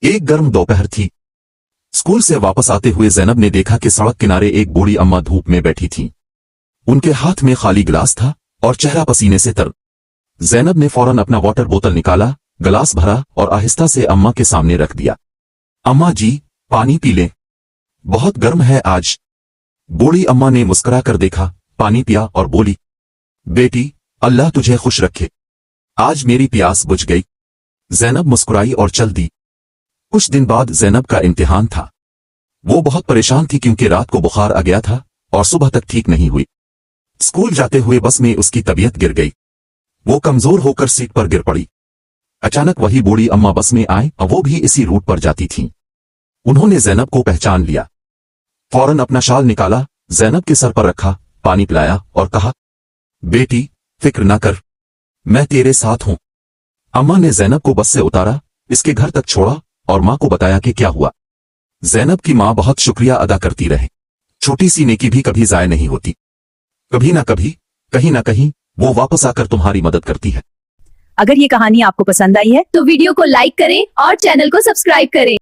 एक गर्म दोपहर थी। स्कूल से वापस आते हुए ज़ैनब ने देखा कि सड़क किनारे एक बूढ़ी अम्मा धूप में बैठी थीं। उनके हाथ में खाली गिलास था और चेहरा पसीने से तर। ज़ैनब ने फौरन अपना वाटर बोतल निकाला, गिलास भरा और आहिस्ता से अम्मा के सामने रख दिया। अम्मा जी, पानी पी लें, बहुत गर्म है आज। बूढ़ी अम्मा ने मुस्कुरा कर देखा, पानी पिया और बोली, बेटी, अल्लाह तुझे खुश रखे, आज मेरी प्यास बुझ गई। ज़ैनब मुस्कुराई और चल दी। कुछ दिन बाद ज़ैनब का इम्तिहान था। वो बहुत परेशान थी क्योंकि रात को बुखार आ गया था और सुबह तक ठीक नहीं हुई। स्कूल जाते हुए बस में उसकी तबीयत गिर गई। वो कमजोर होकर सीट पर गिर पड़ी। अचानक वही बूढ़ी अम्मा बस में आए और वो भी इसी रूट पर जाती थीं। उन्होंने ज़ैनब को पहचान लिया। फौरन अपना शाल निकाला, ज़ैनब के सर पर रखा, पानी पिलाया और कहा, बेटी, फिक्र ना कर, मैं तेरे साथ हूं। अम्मा ने ज़ैनब को बस से उतारा, इसके घर तक छोड़ा और मां को बताया कि क्या हुआ। ज़ैनब की मां बहुत शुक्रिया अदा करती रहे। छोटी सी नेकी भी कभी ज़ाय नहीं होती। कभी ना कभी, कहीं ना कहीं वो वापस आकर तुम्हारी मदद करती है। अगर ये कहानी आपको पसंद आई है तो वीडियो को लाइक करें और चैनल को सब्सक्राइब करें।